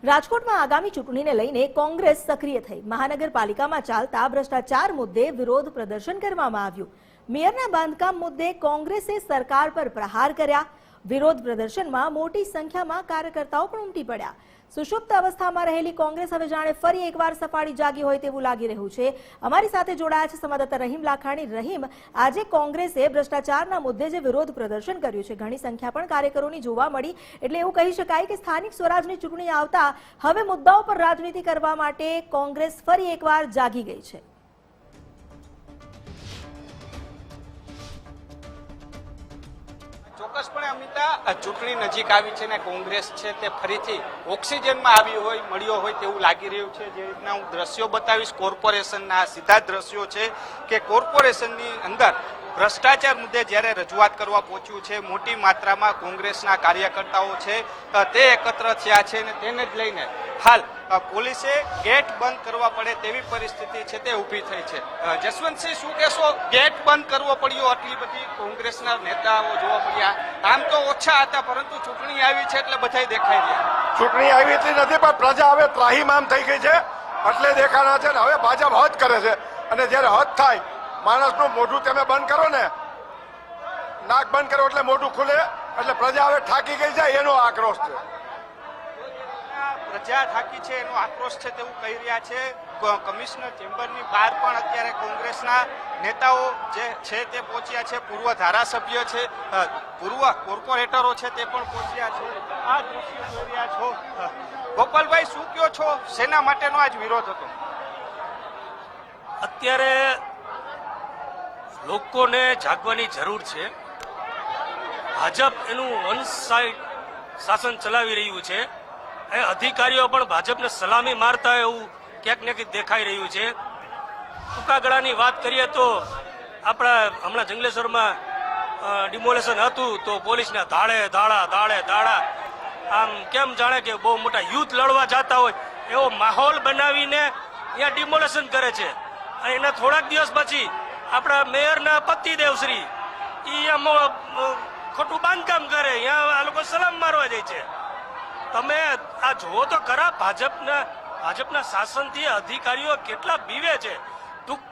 રાજકોટમાં આગામી ચૂંટણીને લઈને કોંગ્રેસ સક્રિય થઈ મહાનગરપાલિકામાં ચાલતા ભ્રષ્ટાચાર મુદ્દે વિરોધ પ્રદર્શન કરવામાં આવ્યું। મેયરના બાંધકામ મુદ્દે કોંગ્રેસે સરકાર પર પ્રહાર કર્યા। વિરોધ પ્રદર્શનમાં મોટી સંખ્યામાં કાર્યકર્તાઓ પણ ઉમટી પડ્યા। સુષુપ્ત અવસ્થામાં રહેલી કોંગ્રેસ હવે જાણે ફરી એકવાર સફાળી જાગી હોય તેવું લાગી રહ્યું છે। અમારી સાથે જોડાયા છે સંવાદદાતા રહીમ લાખાણી। રહીમ, આજે કોંગ્રેસે ભ્રષ્ટાચારના મુદ્દે જે વિરોધ પ્રદર્શન કર્યું છે, ઘણી સંખ્યા પણ કાર્યકરોની જોવા મળી, એટલે એવું કહી શકાય કે સ્થાનિક સ્વરાજની ચૂંટણી આવતા હવે મુદ્દાઓ પર રાજનીતિ કરવા માટે કોંગ્રેસ ફરી એકવાર જાગી ગઈ છે। ચોક્કસપણે અમિતા, ચૂંટણી નજીક આવી છે ને કોંગ્રેસ છે તે ફરીથી ઓક્સિજનમાં આવી હોય, મળ્યો હોય તેવું લાગી રહ્યું છે। જે રીતના હું દ્રશ્યો બતાવીશ, કોર્પોરેશનના સીધા દ્રશ્યો છે કે કોર્પોરેશનની અંદર ભ્રષ્ટાચાર મુદ્દે જ્યારે રજૂઆત કરવા પહોંચ્યું છે, મોટી માત્રામાં કોંગ્રેસના કાર્યકર્તાઓ છે તે એકત્ર થયા છે અને તેને જ લઈને હાલ પોલીસે ગેટ બંધ કરવા પડે તેવી પરિસ્થિતિ છે તે ઊભી થઈ છે। જસવંતસિંહ, શું કહેશો? ગેટ બંધ કરવો પડ્યો, આટલી બધી કોંગ્રેસના નેતાઓ જોવા મળ્યા, આમ તો ઓછા હતા પરંતુ ચૂંટણી આવી છે એટલે બધા દેખાઈ રહ્યા। ચૂંટણી આવી એટલી નથી પણ પ્રજા હવે ત્રાહીમામ થઈ ગઈ છે એટલે દેખાણા છે ને હવે ભાજપ હદ કરે છે। અને જ્યારે હદ થાય, માણસનું મોઢું તમે બંધ કરો ને, નાક બંધ કરો એટલે મોઢું ખુલે, એટલે પ્રજા હવે થાકી ગઈ છે, એનો આક્રોશ છે। પ્રજા થાકી છે એનો આક્રોશ છે તેવું કહી રહ્યા છે। કમિશનર ચેમ્બરની બહાર પણ અત્યારે કોંગ્રેસના નેતાઓ જે છે તે પહોંચ્યા છે, પૂર્વ ધારાસભ્ય છે, પૂર્વ કોર્પોરેટરો છે તે પણ પહોંચ્યા છે। આ દ્રશ્યો જોઈ રહ્યા છો। ગોપાલભાઈ, શું કહો છો? શેના માટેનો આજ વિરોધ હતો? અત્યારે લોકોને જાગવાની જરૂર છે। ભાજપ એનું વન સાઇડ શાસન ચલાવી રહ્યું છે। એ અધિકારીઓ પણ ભાજપને સલામી મારતા એવું ક્યાંક ને ક્યાંક દેખાઈ રહ્યું છે। ટૂંકા ગાળાની વાત કરીએ તો આપણા હમણાં જંગલેશ્વરમાં ડિમોલેશન હતું તો પોલીસના દાળે આમ કેમ જાણે કે બહુ મોટા યુદ્ધ લડવા જતા હોય એવો માહોલ બનાવીને અહીંયા ડિમોલેશન કરે છે। અને એના થોડાક દિવસ પછી આપણા મેયરના પતિદેવશ્રી ખોટું બાંધકામ કરે, અહીંયા આ લોકો સલામ મારવા જાય છે। તમે આ જુઓ તો ખરા, ભાજપના શાસનથી અધિકારીઓ કેટલા બીવે છે।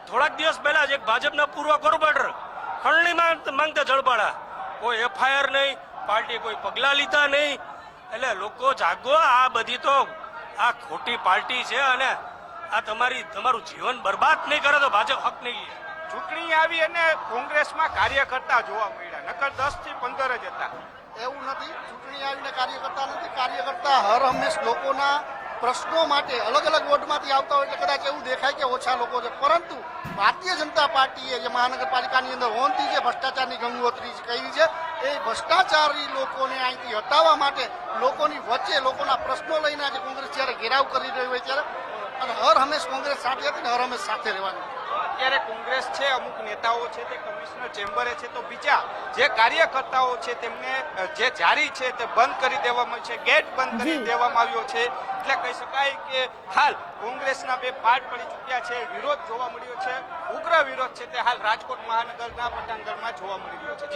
થોડાક દિવસ પહેલા જ એક ભાજપના પૂર્વ કોર્પોરેટર ખંડણી માંગતા ઝડપાડા, કોઈ એફઆઈઆર નહીં, પાર્ટી કોઈ પગલાં લીધા નહીં। એટલે લોકો જાગો, આ બધી તો આ ખોટી પાર્ટી છે અને આ તમારું જીવન બરબાદ નહીં કરે તો ભાજપ હક નહીં લે। ચૂંટણી આવી અને કોંગ્રેસમાં કાર્યકર્તા જોવા મળ્યા, નકર 10 થી 15 જ હતા। એવું નથી, ચૂંટણી આવીને કાર્યકર્તા નથી, કાર્યકર્તા હર હંમેશ લોકોના પ્રશ્નો માટે અલગ અલગ વોર્ડમાંથી આવતા હોય એટલે કદાચ એવું દેખાય કે ઓછા લોકો છે, પરંતુ ભારતીય જનતા પાર્ટીએ જે મહાનગરપાલિકાની અંદર હોનથી જે ભ્રષ્ટાચારની ગંગોત્રી કરી છે, એ ભ્રષ્ટાચારી લોકોને અહીંથી હટાવવા માટે લોકોની વચ્ચે લોકોના પ્રશ્નો લઈને આજે કોંગ્રેસ જ્યારે ઘેરાવ કરી રહી હોય ત્યારે અને હર હંમેશ કોંગ્રેસ સાથે હતી ને હર હંમેશ સાથે રહેવાની। અત્યારે કોંગ્રેસ છે, અમુક નેતાઓ છે તે કમિશનર ચેમ્બરે છે, તો બીજા જે કાર્યકર્તાઓ છે તેમને જે જારી છે તે બંધ કરી દેવામાં છે, ગેટ બંધ કરી દેવામાં આવ્યો છે। એટલે કહી શકાય કે હાલ કોંગ્રેસના બે પાર્ટ પડી ચૂક્યા છે, વિરોધ જોવા મળ્યો છે, ઉગ્ર વિરોધ છે તે હાલ રાજકોટ મહાનગરના પટાંગણમાં જોવા મળી રહ્યો છે।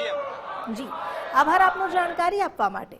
જી આભાર આપનો જાણકારી આપવા માટે।